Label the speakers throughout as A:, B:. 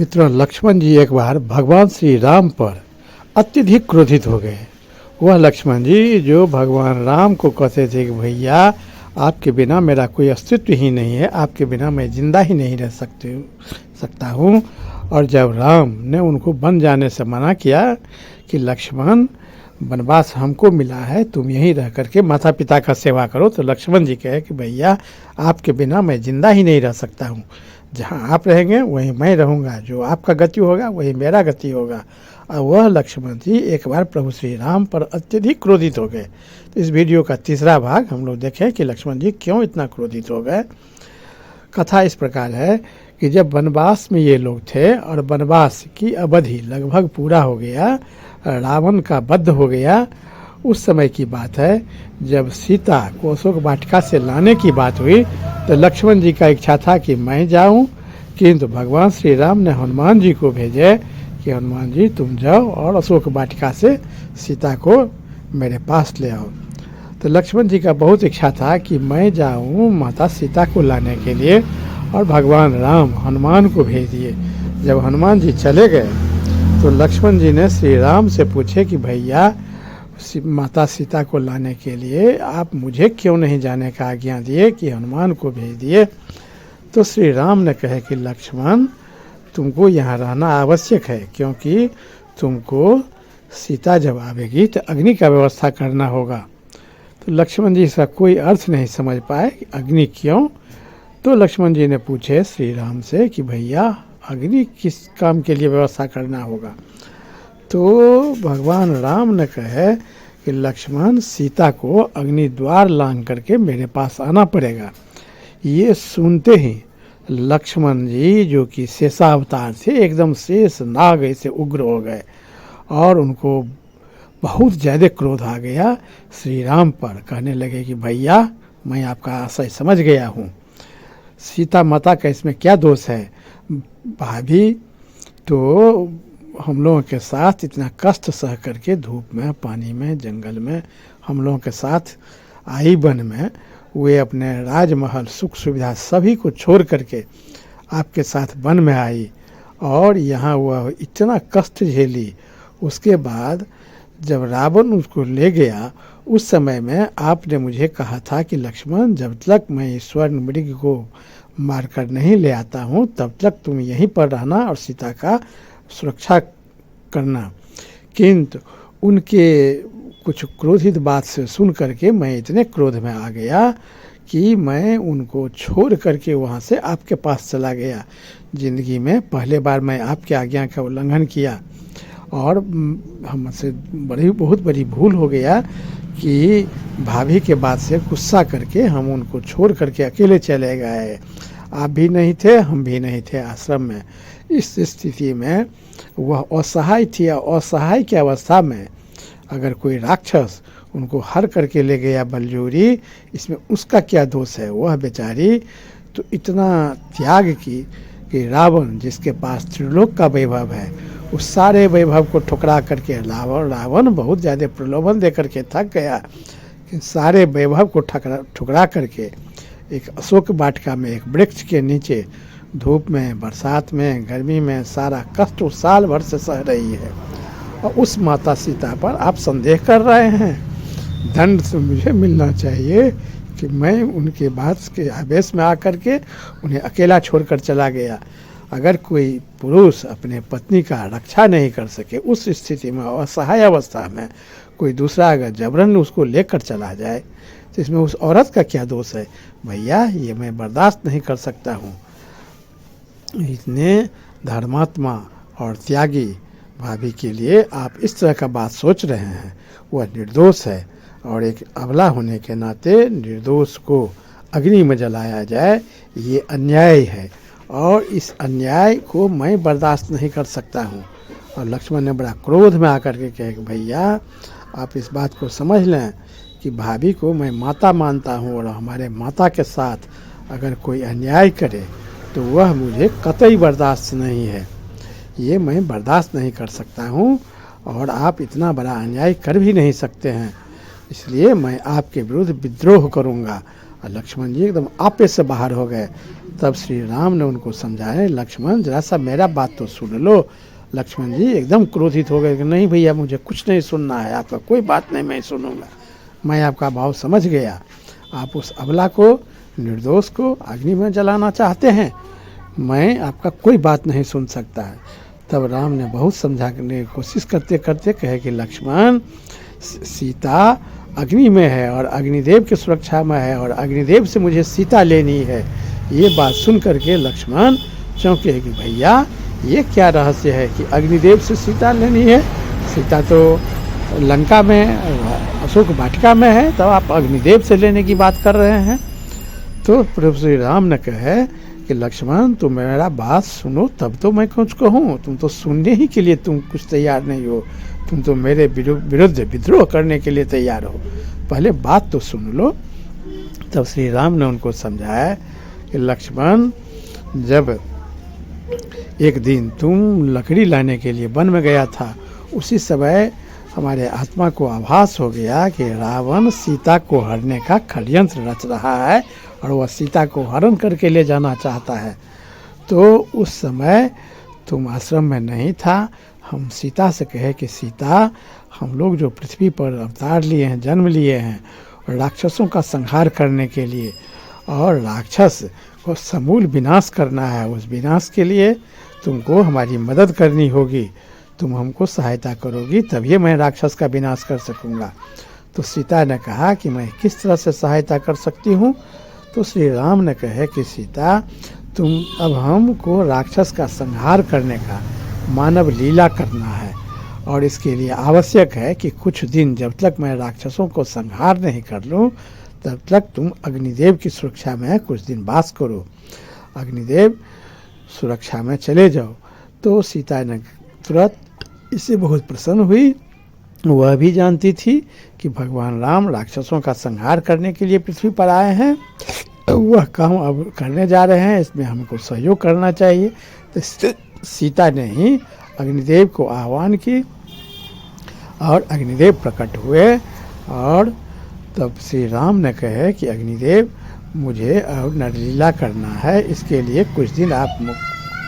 A: मित्रों, लक्ष्मण जी एक बार भगवान श्री राम पर अत्यधिक क्रोधित हो गए। वह लक्ष्मण जी जो भगवान राम को कहते थे कि भैया आपके बिना मेरा कोई अस्तित्व ही नहीं है, आपके बिना मैं जिंदा ही नहीं रह सकता हूँ। और जब राम ने उनको वन जाने से मना किया कि लक्ष्मण वनवास हमको मिला है, तुम यहीं रह करके माता पिता का सेवा करो, तो लक्ष्मण जी कहे कि भैया आपके बिना मैं जिंदा ही नहीं रह सकता हूँ। जहाँ आप रहेंगे वहीं मैं रहूँगा, जो आपका गति होगा वही मेरा गति होगा। और वह लक्ष्मण जी एक बार प्रभु श्री राम पर अत्यधिक क्रोधित हो गए। तो इस वीडियो का तीसरा भाग हम लोग देखें कि लक्ष्मण जी क्यों इतना क्रोधित हो गए। कथा इस प्रकार है कि जब वनवास में ये लोग थे और वनवास की अवधि लगभग पूरा हो गया, रावण का वध हो गया, उस समय की बात है जब सीता को अशोक वाटिका से लाने की बात हुई, तो लक्ष्मण जी का इच्छा था कि मैं जाऊं, किंतु भगवान श्री राम ने हनुमान जी को भेजे कि हनुमान जी तुम जाओ और अशोक वाटिका से सीता को मेरे पास ले आओ। तो लक्ष्मण जी का बहुत इच्छा था कि मैं जाऊं माता सीता को लाने के लिए, और भगवान राम हनुमान को भेज दिए। जब हनुमान जी चले गए तो लक्ष्मण जी ने श्री राम से पूछे कि भैया माता सीता को लाने के लिए आप मुझे क्यों नहीं जाने का आज्ञा दिए कि हनुमान को भेज दिए। तो श्री राम ने कहे कि लक्ष्मण तुमको यहाँ रहना आवश्यक है, क्योंकि तुमको सीता जब आवेगी तो अग्नि का व्यवस्था करना होगा। तो लक्ष्मण जी इसका कोई अर्थ नहीं समझ पाए कि अग्नि क्यों। तो लक्ष्मण जी ने पूछे श्री राम से कि भैया अग्नि किस काम के लिए व्यवस्था करना होगा। तो भगवान राम ने कहे कि लक्ष्मण सीता को अग्नि द्वार लांघ करके मेरे पास आना पड़ेगा। ये सुनते ही लक्ष्मण जी जो कि शेषावतार थे, एकदम शेष नाग ऐसे उग्र हो गए और उनको बहुत ज़्यादा क्रोध आ गया श्री राम पर। कहने लगे कि भैया मैं आपका आशय समझ गया हूँ, सीता माता का इसमें क्या दोष है। भाभी तो हम लोगों के साथ इतना कष्ट सह करके धूप में, पानी में, जंगल में हम लोगों के साथ आई, वन में वे अपने राजमहल सुख सुविधा सभी को छोड़ करके आपके साथ वन में आई और यहाँ वह इतना कष्ट झेली। उसके बाद जब रावण उसको ले गया, उस समय में आपने मुझे कहा था कि लक्ष्मण जब तक मैं स्वर्ण मृग को मारकर नहीं ले आता हूँ तब तक तुम यहीं पर रहना और सीता का सुरक्षा करना। किंतु उनके कुछ क्रोधित बात से सुन करके मैं इतने क्रोध में आ गया कि मैं उनको छोड़ करके वहाँ से आपके पास चला गया। ज़िंदगी में पहले बार मैं आपके आज्ञा का उल्लंघन किया और हमसे बहुत बड़ी भूल हो गया कि भाभी के बात से गुस्सा करके हम उनको छोड़ करके अकेले चले गए। आप भी नहीं थे, हम भी नहीं थे आश्रम में। इस स्थिति में वह असहाय थी। असहाय की अवस्था में अगर कोई राक्षस उनको हर करके ले गया बलजोरी, इसमें उसका क्या दोष है। वह बेचारी तो इतना त्याग की कि रावण जिसके पास त्रिलोक का वैभव है, उस सारे वैभव को ठुकरा करके रावण बहुत ज़्यादा प्रलोभन दे करके थक गया कि सारे वैभव को ठुकरा करके एक अशोक वाटिका में एक वृक्ष के नीचे धूप में, बरसात में, गर्मी में सारा कष्ट उस साल भर से सह रही है। और उस माता सीता पर आप संदेह कर रहे हैं। दंड से मुझे मिलना चाहिए कि मैं उनके बात के आवेश में आकर के उन्हें अकेला छोड़कर चला गया। अगर कोई पुरुष अपने पत्नी का रक्षा नहीं कर सके, उस स्थिति में असहाय अवस्था में कोई दूसरा अगर जबरन उसको लेकर चला जाए तो इसमें उस औरत का क्या दोष है। भैया ये मैं बर्दाश्त नहीं कर सकता हूँ। इतने धर्मात्मा और त्यागी भाभी के लिए आप इस तरह का बात सोच रहे हैं। वह निर्दोष है और एक अबला होने के नाते निर्दोष को अग्नि में जलाया जाए, ये अन्याय है और इस अन्याय को मैं बर्दाश्त नहीं कर सकता हूँ। और लक्ष्मण ने बड़ा क्रोध में आकर के कहे कि भैया आप इस बात को समझ लें कि भाभी को मैं माता मानता हूँ और हमारे माता के साथ अगर कोई अन्याय करे तो वह मुझे कतई बर्दाश्त नहीं है। ये मैं बर्दाश्त नहीं कर सकता हूँ और आप इतना बड़ा अन्याय कर भी नहीं सकते हैं, इसलिए मैं आपके विरुद्ध विद्रोह करूँगा। और लक्ष्मण जी एकदम आपे से बाहर हो गए। तब श्री राम ने उनको समझाया, लक्ष्मण जरा सा मेरा बात तो सुन लो। लक्ष्मण जी एकदम क्रोधित हो गए कि नहीं भैया, मुझे कुछ नहीं सुनना है, आपका कोई बात नहीं मैं सुनूंगा। मैं आपका भाव समझ गया, आप उस अबला को, निर्दोष को अग्नि में जलाना चाहते हैं, मैं आपका कोई बात नहीं सुन सकता है। तब राम ने बहुत समझाने की कोशिश करते करते कहे कि लक्ष्मण, सीता अग्नि में है और अग्निदेव की सुरक्षा में है और अग्निदेव से मुझे सीता लेनी है। ये बात सुन करके लक्ष्मण चौंके कि भैया ये क्या रहस्य है कि अग्निदेव से सीता लेनी है, सीता तो लंका में अशोक वाटिका में है, तब आप अग्निदेव से लेने की बात कर रहे हैं। तो प्रभु श्री राम ने कहे कि लक्ष्मण तुम मेरा बात सुनो तब तो मैं कुछ कहूँ, तुम तो सुनने ही के लिए तुम कुछ तैयार नहीं हो, तुम तो मेरे विरुद्ध विद्रोह करने के लिए तैयार हो, पहले बात तो सुन लो। तब श्री राम ने उनको समझाया कि लक्ष्मण, जब एक दिन तुम लकड़ी लाने के लिए वन में गया था, उसी समय हमारे आत्मा को आभास हो गया कि रावण सीता को हरने का षड्यंत्र रच रहा है और वह सीता को हरण करके ले जाना चाहता है। तो उस समय तुम आश्रम में नहीं था, हम सीता से कहे कि सीता, हम लोग जो पृथ्वी पर अवतार लिए हैं, जन्म लिए हैं राक्षसों का संहार करने के लिए, और राक्षस को समूल विनाश करना है, उस विनाश के लिए तुमको हमारी मदद करनी होगी, तुम हमको सहायता करोगी तभी मैं राक्षस का विनाश कर सकूँगा। तो सीता ने कहा कि मैं किस तरह से सहायता कर सकती हूँ। तो श्री राम ने कहे कि सीता, तुम अब हमको राक्षस का संहार करने का मानव लीला करना है और इसके लिए आवश्यक है कि कुछ दिन जब तक मैं राक्षसों को संहार नहीं कर लूँ तब तक तुम अग्निदेव की सुरक्षा में कुछ दिन वास करो, अग्निदेव सुरक्षा में चले जाओ। तो सीता ने तुरंत इससे बहुत प्रसन्न हुई। वह भी जानती थी कि भगवान राम राक्षसों का संहार करने के लिए पृथ्वी पर आए हैं, वह काम अब करने जा रहे हैं, इसमें हमको सहयोग करना चाहिए। तो सीता ने ही अग्निदेव को आह्वान की और अग्निदेव प्रकट हुए और तब श्री राम ने कहे कि अग्निदेव, मुझे और नरलीला करना है, इसके लिए कुछ दिन आप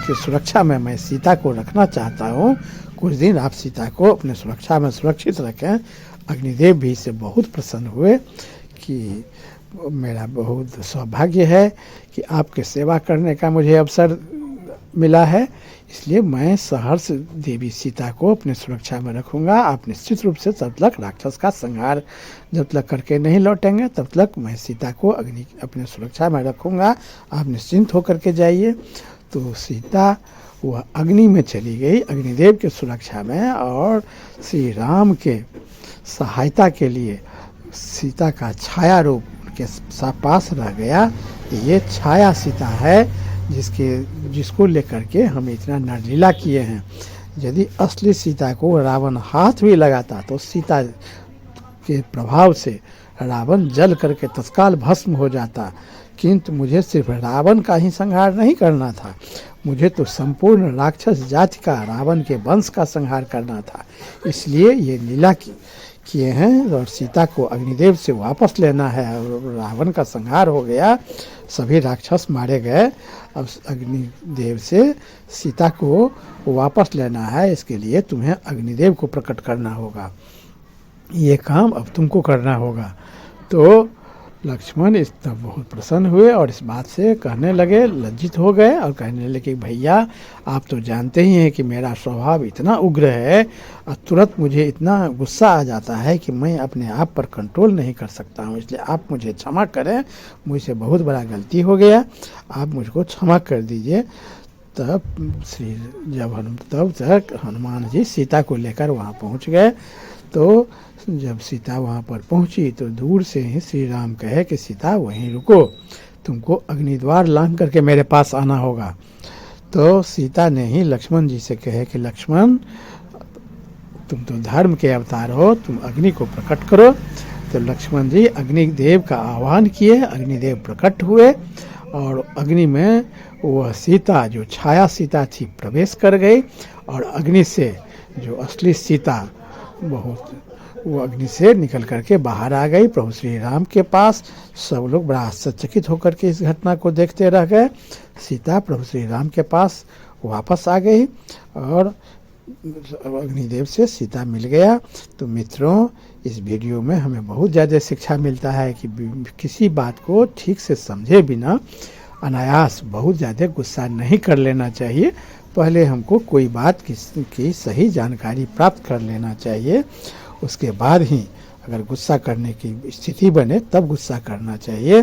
A: की सुरक्षा में मैं सीता को रखना चाहता हूँ, कुछ दिन आप सीता को अपने सुरक्षा में सुरक्षित रखें। अग्निदेव भी इससे बहुत प्रसन्न हुए कि मेरा बहुत सौभाग्य है कि आपके सेवा करने का मुझे अवसर मिला है, इसलिए मैं सहर्ष देवी सीता को अपनी सुरक्षा में रखूँगा। आप निश्चित रूप से तब तक राक्षस का संहार जब तक करके नहीं लौटेंगे तब तक मैं सीता को अपनी सुरक्षा में रखूँगा, आप निश्चिंत होकर के जाइए। तो सीता वह अग्नि में चली गई अग्निदेव के सुरक्षा में और श्री राम के सहायता के लिए सीता का छाया रूप उनके पास रह गया। ये छाया सीता है जिसको लेकर के हम इतना नरलीला किए हैं। यदि असली सीता को रावण हाथ भी लगाता तो सीता के प्रभाव से रावण जल करके तत्काल भस्म हो जाता, किंतु मुझे सिर्फ रावण का ही संहार नहीं करना था, मुझे तो संपूर्ण राक्षस जाति का रावण के वंश का संहार करना था। इसलिए ये लीला किए हैं और सीता को अग्निदेव से वापस लेना है। रावण का संहार हो गया, सभी राक्षस मारे गए, अब अग्निदेव से सीता को वापस लेना है, इसके लिए तुम्हें अग्निदेव को प्रकट करना होगा, ये काम अब तुमको करना होगा। तो लक्ष्मण इस तब बहुत प्रसन्न हुए और इस बात से कहने लगे, लज्जित हो गए और कहने लगे भैया आप तो जानते ही हैं कि मेरा स्वभाव इतना उग्र है और तुरंत मुझे इतना गुस्सा आ जाता है कि मैं अपने आप पर कंट्रोल नहीं कर सकता हूँ, इसलिए आप मुझे क्षमा करें, मुझसे बहुत बड़ा गलती हो गया, आप मुझको क्षमा कर दीजिए। तब तब तक हनुमान जी सीता को लेकर वहाँ पहुँच गए। तो जब सीता वहाँ पर पहुँची तो दूर से ही श्री राम कहे कि सीता वहीं रुको, तुमको अग्निद्वार लांघ करके मेरे पास आना होगा। तो सीता ने ही लक्ष्मण जी से कहे कि लक्ष्मण तुम तो धर्म के अवतार हो, तुम अग्नि को प्रकट करो। तो लक्ष्मण जी अग्निदेव का आह्वान किए, अग्निदेव प्रकट हुए और अग्नि में वह सीता जो छाया सीता थी प्रवेश कर गई और अग्नि से जो असली सीता बहुत वो अग्नि से निकल करके बाहर आ गई प्रभु श्री राम के पास। सब लोग बड़ा आश्चर्यचकित होकर के इस घटना को देखते रह गए। सीता प्रभु श्री राम के पास वापस आ गई और अग्निदेव से सीता मिल गया। तो मित्रों, इस वीडियो में हमें बहुत ज़्यादा शिक्षा मिलता है कि किसी बात को ठीक से समझे बिना अनायास बहुत ज़्यादा गुस्सा नहीं कर लेना चाहिए। पहले हमको कोई बात की सही जानकारी प्राप्त कर लेना चाहिए, उसके बाद ही अगर गुस्सा करने की स्थिति बने तब गुस्सा करना चाहिए।